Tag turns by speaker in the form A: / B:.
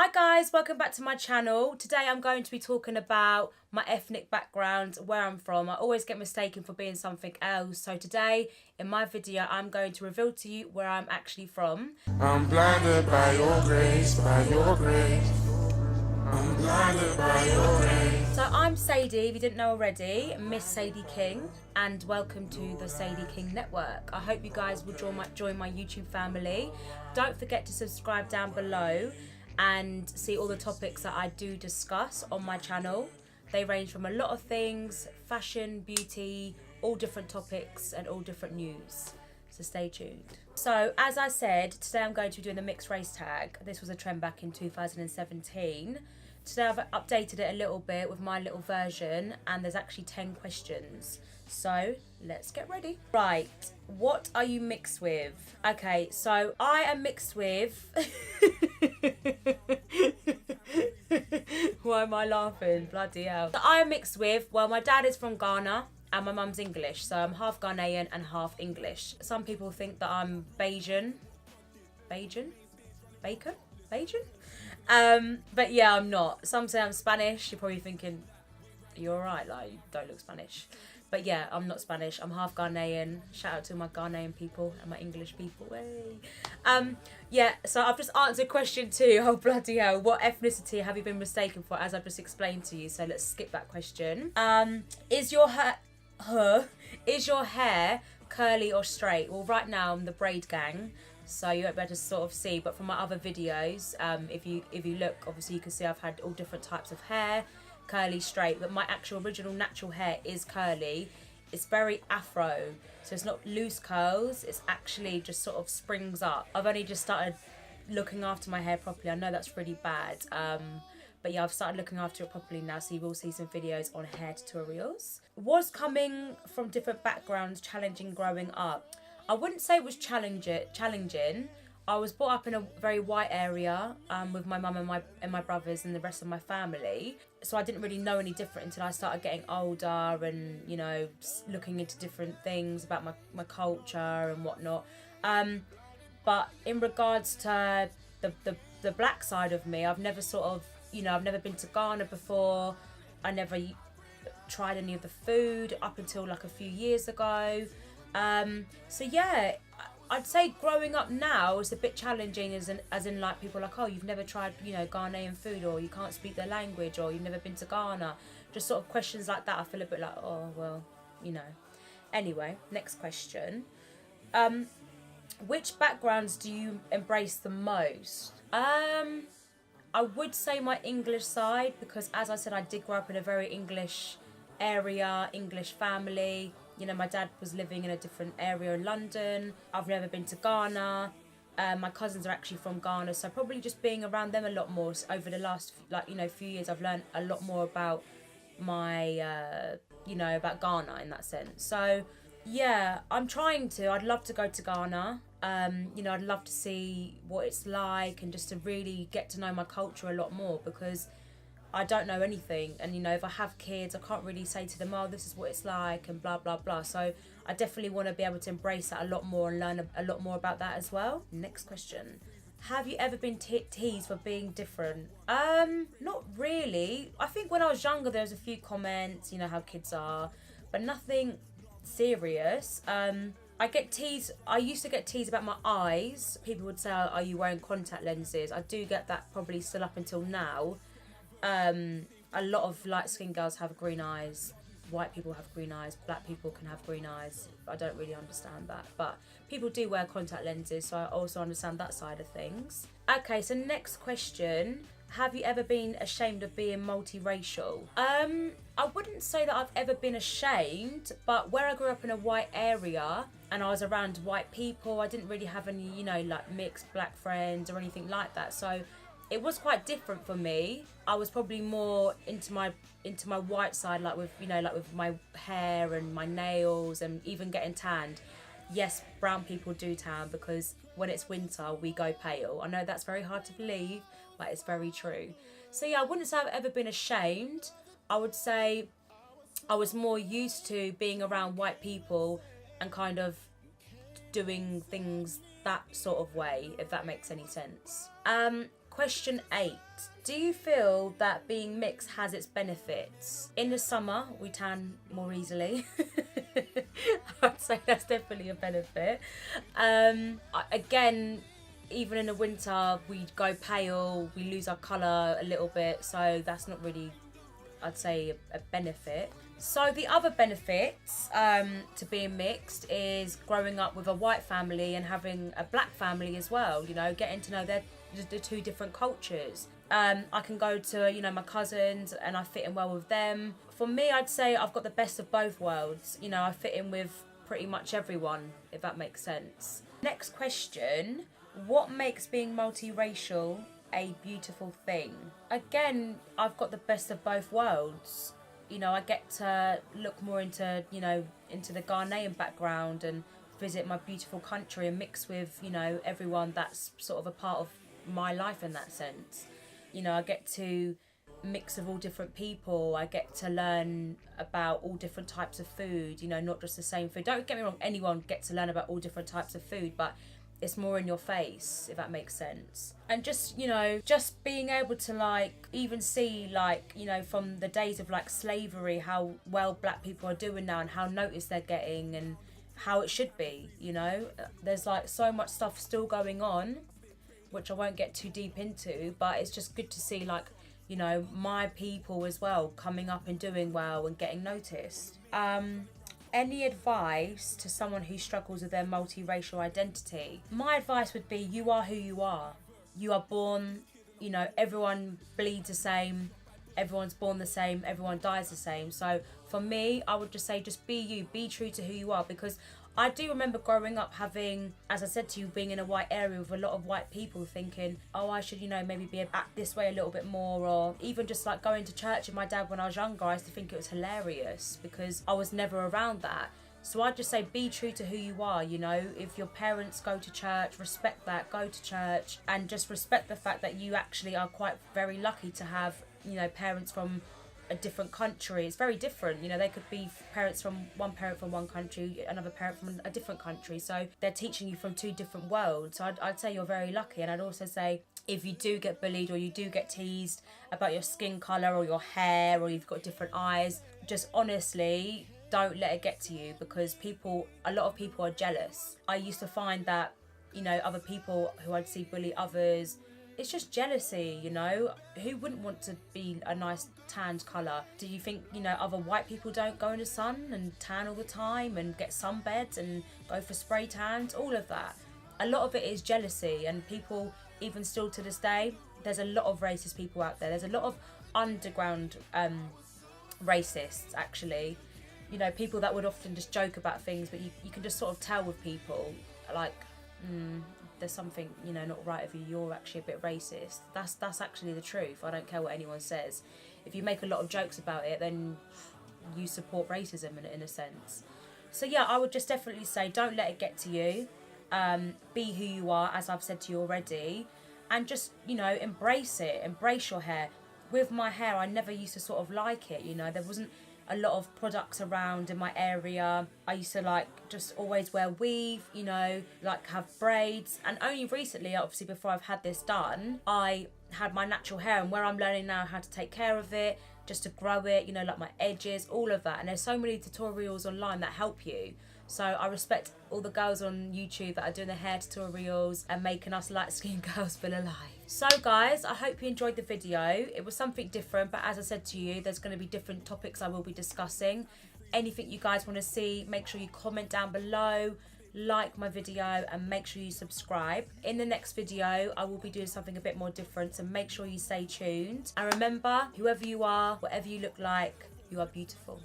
A: Hi guys, welcome back to my channel. Today I'm going to be talking about my ethnic background, where I'm from. I always get mistaken for being something else. So today in my video I'm going to reveal to you where I'm actually from.
B: I'm blinded by your grace, by your grace. I'm blinded by your grace.
A: So I'm Sadie, if you didn't know already, Miss Sadie King, and welcome to the Sadie King Network. I hope you guys will join my YouTube family. Don't forget to subscribe down below and see all the topics that I do discuss on my channel. They range from a lot of things, fashion, beauty, all different topics and all different news. So stay tuned. So as I said, today I'm going to be doing the mixed race tag. This was a trend back in 2017. Today I've updated it a little bit with my little version, and there's actually 10 questions. So let's get ready. Right, what are you mixed with? Okay, so I am mixed with... Why am I laughing? Bloody hell. So I am mixed with, well, my dad is from Ghana and my mum's English. So I'm half Ghanaian and half English. Some people think that I'm Bajan. Bajan? Bacon? Bajan? But yeah, I'm not. Some say I'm Spanish. You're probably thinking, are you alright? Like, you don't look Spanish. But yeah, I'm not Spanish. I'm half Ghanaian. Shout out to my Ghanaian people and my English people. Hey. Yeah, so I've just answered question 2. Oh, bloody hell. What ethnicity have you been mistaken for, as I've just explained to you? So let's skip that question. Is your hair curly or straight? Well, right now I'm the braid gang, so you won't be able to sort of see. But from my other videos, if you look, obviously you can see I've had all different types of hair. Curly, straight, but my actual original natural hair is curly. It's very afro, so it's not loose curls, it's actually just sort of springs up. I've only just started looking after my hair properly. I know that's really bad, but yeah, I've started looking after it properly now, so you will see some videos on hair tutorials. Was coming from different backgrounds challenging growing up? I wouldn't say it was challenging. I was brought up in a very white area with my mum and my brothers and the rest of my family. So I didn't really know any different until I started getting older and, you know, looking into different things about my culture and whatnot. But in regards to the black side of me, I've never sort of, you know, I've never been to Ghana before. I never tried any of the food up until like a few years ago. So yeah, I'd say growing up now is a bit challenging, as in like people are like, oh, you've never tried, you know, Ghanaian food, or you can't speak their language, or you've never been to Ghana. Just sort of questions like that. I feel a bit like, oh, well, you know. Anyway, next question. Which backgrounds do you embrace the most? I would say my English side, because as I said, I did grow up in a very English area, English family. You know, my dad was living in a different area in London. I've never been to Ghana. My cousins are actually from Ghana, so probably just being around them a lot more. So over the last, like, you know, few years, I've learned a lot more about my, you know, about Ghana in that sense. So yeah, I'm trying to. I'd love to go to Ghana. You know, I'd love to see what it's like and just to really get to know my culture a lot more, because I don't know anything, and you know, if I have kids, I can't really say to them, oh, this is what it's like and blah blah blah. So I definitely want to be able to embrace that a lot more and learn a lot more about that as well. Next question. Have you ever been teased for being different? Not really. I think when I was younger there was a few comments, you know how kids are, but nothing serious. I get teased. I used to get teased about my eyes. People would say, oh, are you wearing contact lenses? I do get that probably still up until now. A lot of light-skinned girls have green eyes, white people have green eyes, black people can have green eyes. I don't really understand that, but people do wear contact lenses, so I also understand that side of things. Okay, so next question. Have you ever been ashamed of being multiracial? I wouldn't say that I've ever been ashamed, but where I grew up in a white area and I was around white people, I didn't really have any, you know, like mixed black friends or anything like that, so it was quite different for me. I was probably more into my white side, like with, you know, like with my hair and my nails and even getting tanned. Yes, brown people do tan, because when it's winter we go pale. I know that's very hard to believe, but it's very true. So yeah, I wouldn't say I've ever been ashamed. I would say I was more used to being around white people and kind of doing things that sort of way, if that makes any sense. Question 8. Do you feel that being mixed has its benefits? In the summer, we tan more easily. I'd say that's definitely a benefit. Again, even in the winter, we go pale, we lose our colour a little bit, so that's not really, I'd say, a benefit. So the other benefits to being mixed is growing up with a white family and having a black family as well, you know, getting to know the two different cultures. I can go to, you know, my cousins and I fit in well with them. For me, I'd say I've got the best of both worlds. You know, I fit in with pretty much everyone, if that makes sense. Next question. What makes being multiracial a beautiful thing? Again, I've got the best of both worlds. You know, I get to look more into, you know, into the Ghanaian background and visit my beautiful country and mix with, you know, everyone that's sort of a part of my life in that sense. You know, I get to mix with all different people. I get to learn about all different types of food, you know, not just the same food. Don't get me wrong, anyone gets to learn about all different types of food, but it's more in your face, if that makes sense. And just, you know, just being able to, like, even see, like, you know, from the days of, like, slavery, how well black people are doing now and how noticed they're getting and how it should be, you know. There's, like, so much stuff still going on, which I won't get too deep into, but it's just good to see, like, you know, my people as well coming up and doing well and getting noticed. Any advice to someone who struggles with their multiracial identity? My advice would be, you are who you are. You are born, you know, everyone bleeds the same, everyone's born the same, everyone dies the same. So for me, I would just say, just be you, be true to who you are, because I do remember growing up having, as I said to you, being in a white area with a lot of white people thinking, oh, I should, you know, maybe act this way a little bit more, or even just like going to church with my dad when I was younger, I used to think it was hilarious because I was never around that. So I'd just say, be true to who you are, you know. If your parents go to church, respect that, go to church, and just respect the fact that you actually are quite very lucky to have, you know, parents from a different country. It's very different, you know. They could be one parent from one country, another parent from a different country, so they're teaching you from two different worlds. So I'd say you're very lucky. And I'd also say, if you do get bullied or you do get teased about your skin colour or your hair or you've got different eyes, just honestly don't let it get to you, because a lot of people are jealous. I used to find that, you know, other people who I'd see bully others, it's just jealousy, you know. Who wouldn't want to be a nice tanned colour? Do you think, you know, other white people don't go in the sun and tan all the time and get sunbeds and go for spray tans? All of that. A lot of it is jealousy, and people, even still to this day, there's a lot of racist people out there. There's a lot of underground racists, actually. You know, people that would often just joke about things, but you can just sort of tell with people, like, there's something, you know, not right with you, you're actually a bit racist. That's actually the truth. I don't care what anyone says. If you make a lot of jokes about it, then you support racism in a sense. So yeah, I would just definitely say, don't let it get to you. Be who you are, as I've said to you already, and just, you know, embrace it. Embrace your hair. With my hair, I never used to sort of like it, you know. There wasn't a lot of products around in my area. I used to like just always wear weave, you know, like have braids. And only recently, obviously before I've had this done, I had my natural hair, and where I'm learning now how to take care of it, just to grow it, you know, like my edges, all of that. And there's so many tutorials online that help you. So I respect all the girls on YouTube that are doing the hair tutorials and making us light-skinned girls feel alive. So guys, I hope you enjoyed the video. It was something different, but as I said to you, there's going to be different topics I will be discussing. Anything you guys want to see, make sure you comment down below, like my video, and make sure you subscribe. In the next video, I will be doing something a bit more different, so make sure you stay tuned. And remember, whoever you are, whatever you look like, you are beautiful.